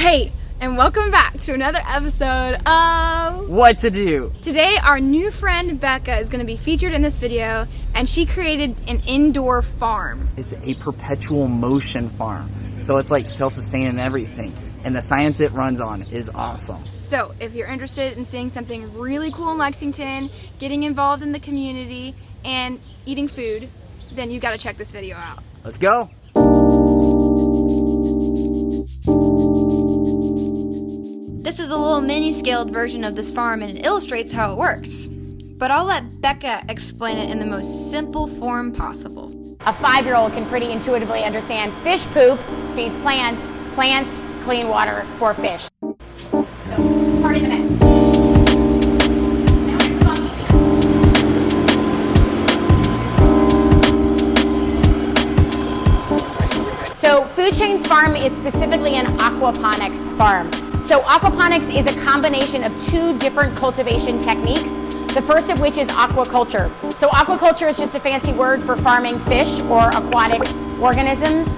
Hey, and welcome back to another episode of What to Do. Today our new friend Becca is going to be featured in this video, and she created an indoor farm. It's a perpetual motion farm, so it's like self-sustaining and everything, and the science it runs on is awesome. So if you're interested in seeing something really cool in Lexington, getting involved in the community, and eating food, then you got to check this video out. Let's go. This is a little mini-scaled version of this farm, and it illustrates how it works. But I'll let Becca explain it in the most simple form possible. A 5-year-old can pretty intuitively understand fish poop feeds plants, plants clean water for fish. So, pardon the mess. So Food Chain's farm is specifically an aquaponics farm. So aquaponics is a combination of 2 different cultivation techniques, the first of which is aquaculture. So aquaculture is just a fancy word for farming fish or aquatic organisms,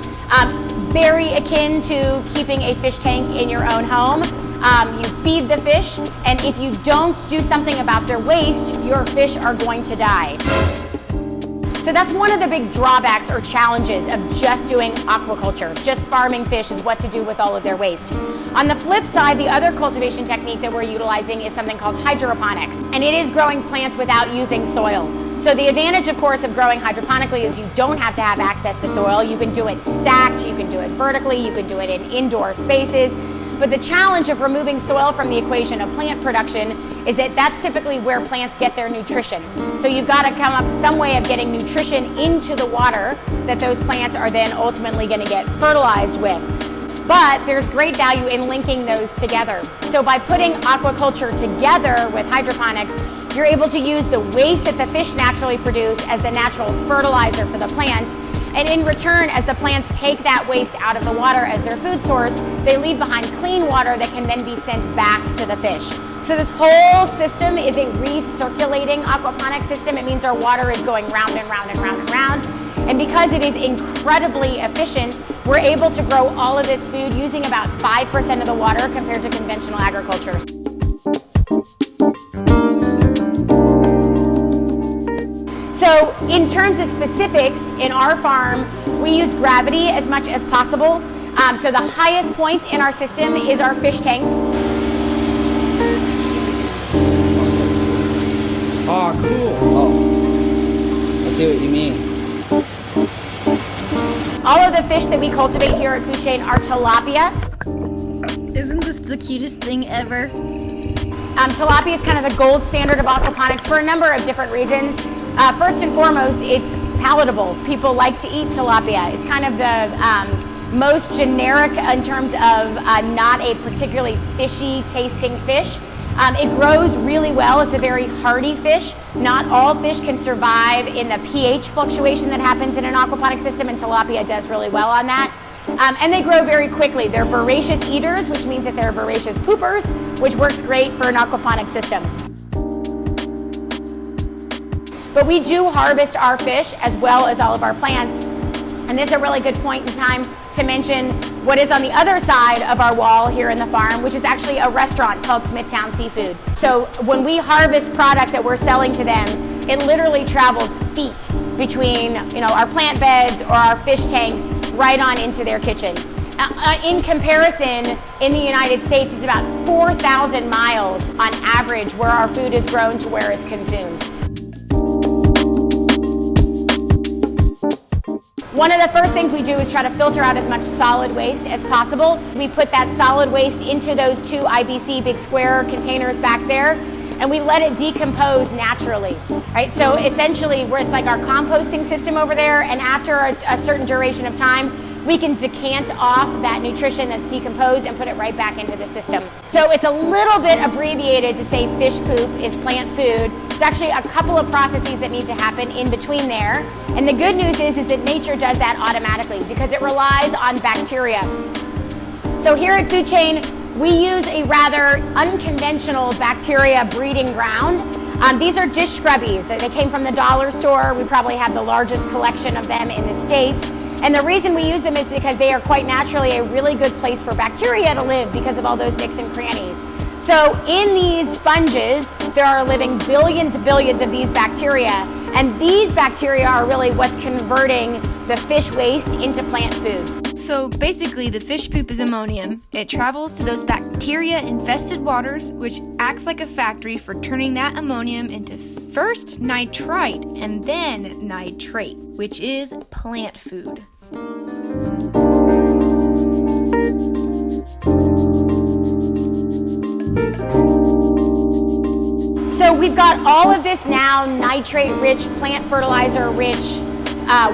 very akin to keeping a fish tank in your own home. You feed the fish, and if you don't do something about their waste, your fish are going to die. So that's one of the big drawbacks or challenges of just doing aquaculture. Just farming fish is what to do with all of their waste. On the flip side, the other cultivation technique that we're utilizing is something called hydroponics, and it is growing plants without using soil. So the advantage, of course, of growing hydroponically is you don't have to have access to soil. You can do it stacked, you can do it vertically, you can do it in indoor spaces. But the challenge of removing soil from the equation of plant production is that that's typically where plants get their nutrition. So you've got to come up with some way of getting nutrition into the water that those plants are then ultimately going to get fertilized with. But there's great value in linking those together. So by putting aquaculture together with hydroponics, you're able to use the waste that the fish naturally produce as the natural fertilizer for the plants. And in return, as the plants take that waste out of the water as their food source, they leave behind clean water that can then be sent back to the fish. So this whole system is a recirculating aquaponics system. It means our water is going round and round and round and round. And because it is incredibly efficient, we're able to grow all of this food using about 5% of the water compared to conventional agriculture. So in terms of specifics, in our farm, we use gravity as much as possible. So the highest point in our system is our fish tanks. Oh, cool. Oh, I see what you mean. All of the fish that we cultivate here at Food Chain are tilapia. Isn't this the cutest thing ever? Tilapia is kind of the gold standard of aquaponics for a number of different reasons. First and foremost, it's palatable. People like to eat tilapia. It's kind of the most generic in terms of not a particularly fishy tasting fish. It grows really well. It's a very hardy fish. Not all fish can survive in the pH fluctuation that happens in an aquaponic system, and tilapia does really well on that. And they grow very quickly. They're voracious eaters, which means that they're voracious poopers, which works great for an aquaponic system. But we do harvest our fish as well as all of our plants. And this is a really good point in time to mention what is on the other side of our wall here in the farm, which is actually a restaurant called Smithtown Seafood. So when we harvest product that we're selling to them, it literally travels feet between our plant beds or our fish tanks right on into their kitchen. In comparison, in the United States, it's about 4,000 miles on average where our food is grown to where it's consumed. One of the first things we do is try to filter out as much solid waste as possible. We put that solid waste into those 2 IBC big square containers back there, and we let it decompose naturally, right? So essentially, where it's like our composting system over there, and after a certain duration of time, we can decant off that nutrition that's decomposed and put it right back into the system. So it's a little bit abbreviated to say fish poop is plant food. It's actually a couple of processes that need to happen in between there. And the good news is that nature does that automatically because it relies on bacteria. So here at Food Chain, we use a rather unconventional bacteria breeding ground. These are dish scrubbies. They came from the dollar store. We probably have the largest collection of them in the state. And the reason we use them is because they are quite naturally a really good place for bacteria to live because of all those nooks and crannies. So in these sponges, there are living billions and billions of these bacteria, and these bacteria are really what's converting the fish waste into plant food. So basically, the fish poop is ammonium. It travels to those bacteria-infested waters, which acts like a factory for turning that ammonium into first nitrite and then nitrate, which is plant food. So we've got all of this now nitrate-rich, plant fertilizer-rich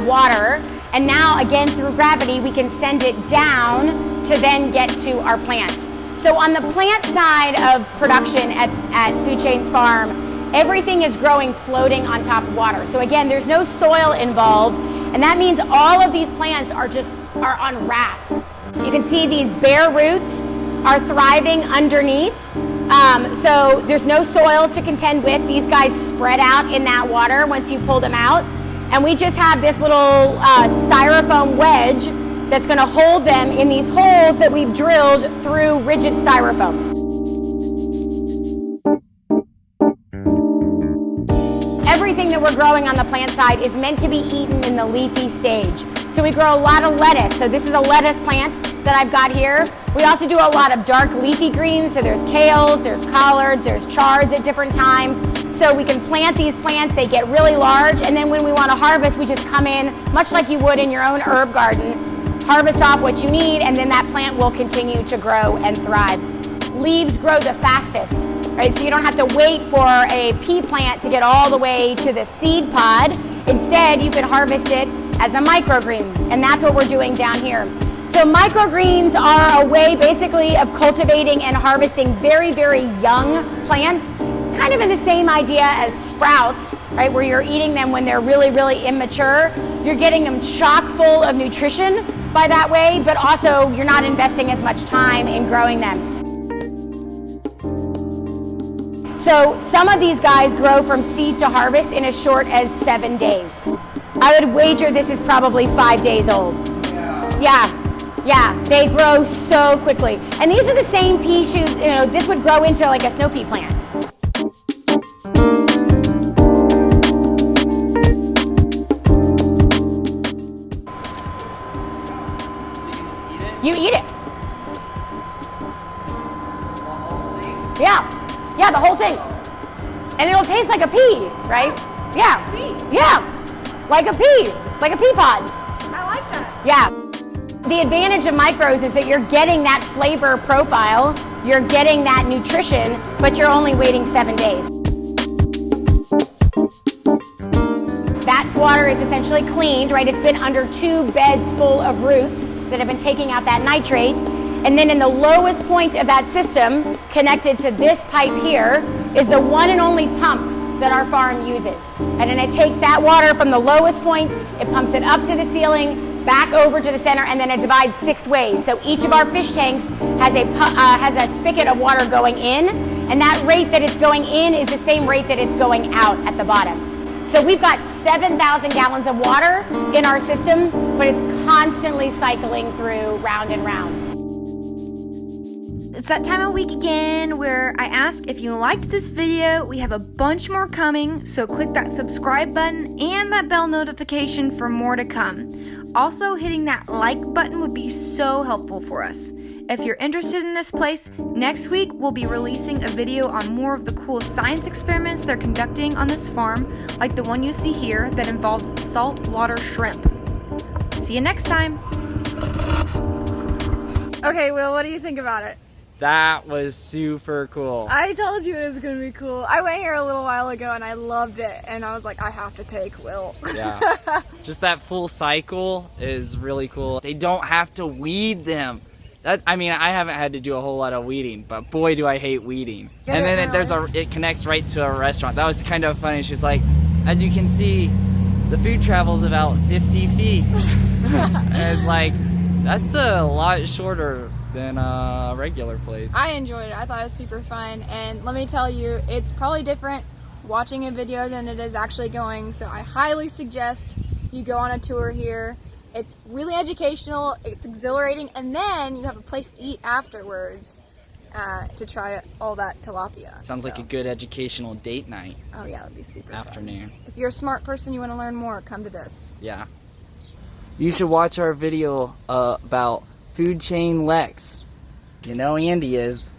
water, and now again through gravity we can send it down to then get to our plants. So on the plant side of production at Food Chains Farm, everything is growing floating on top of water. So again, there's no soil involved, and that means all of these plants are on rafts. You can see these bare roots are thriving underneath. So there's no soil to contend with. These guys spread out in that water once you pull them out. And we just have this little styrofoam wedge that's going to hold them in these holes that we've drilled through rigid styrofoam. Everything that we're growing on the plant side is meant to be eaten in the leafy stage. So we grow a lot of lettuce. So this is a lettuce plant that I've got here. We also do a lot of dark leafy greens. So there's kales, there's collards, there's chards at different times. So we can plant these plants, they get really large, and then when we want to harvest, we just come in, much like you would in your own herb garden, harvest off what you need, and then that plant will continue to grow and thrive. Leaves grow the fastest, right? So you don't have to wait for a pea plant to get all the way to the seed pod. Instead, you can harvest it as a microgreen, and that's what we're doing down here. So microgreens are a way basically of cultivating and harvesting very, very young plants, kind of in the same idea as sprouts, right, where you're eating them when they're really, really immature. You're getting them chock full of nutrition by that way, but also you're not investing as much time in growing them. So some of these guys grow from seed to harvest in as short as 7 days. I would wager this is probably 5 days old. Yeah, they grow so quickly. And these are the same pea shoots, this would grow into like a snow pea plant. You eat it. Yeah, the whole thing. And it'll taste like a pea, right? Yeah. Sweet. Yeah, like a pea pod. I like that. Yeah. The advantage of micros is that you're getting that flavor profile, you're getting that nutrition, but you're only waiting 7 days. That water is essentially cleaned, right? It's been under 2 beds full of roots that have been taking out that nitrate. And then in the lowest point of that system, connected to this pipe here, is the one and only pump that our farm uses. And then it takes that water from the lowest point, it pumps it up to the ceiling, back over to the center, and then it divides 6 ways. So each of our fish tanks has a spigot of water going in, and that rate that it's going in is the same rate that it's going out at the bottom. So we've got 7,000 gallons of water in our system, but it's constantly cycling through round and round. It's that time of week again where I ask if you liked this video. We have a bunch more coming, so click that subscribe button and that bell notification for more to come. Also, hitting that like button would be so helpful for us. If you're interested in this place, next week we'll be releasing a video on more of the cool science experiments they're conducting on this farm, like the one you see here that involves saltwater shrimp. See you next time. Okay, Will, what do you think about it? That was super cool. I told you it was going to be cool. I went here a little while ago and I loved it, and I was like, I have to take Will. Yeah. Just that full cycle is really cool. They don't have to weed them. I haven't had to do a whole lot of weeding, but boy, do I hate weeding. And then it connects right to a restaurant. That was kind of funny. She's like, as you can see, the food travels about 50 feet. And it's like, that's a lot shorter than a regular place. I enjoyed it. I thought it was super fun, and let me tell you, it's probably different watching a video than it is actually going, so I highly suggest you go on a tour here It's really educational, it's exhilarating, and then you have a place to eat afterwards to try all that tilapia. Sounds like a good educational date night. Oh yeah, that'd be super afternoon. fun. If you're a smart person, you want to learn more, come to this. Yeah. You should watch our video about Food Chain Lex. You know Andy is.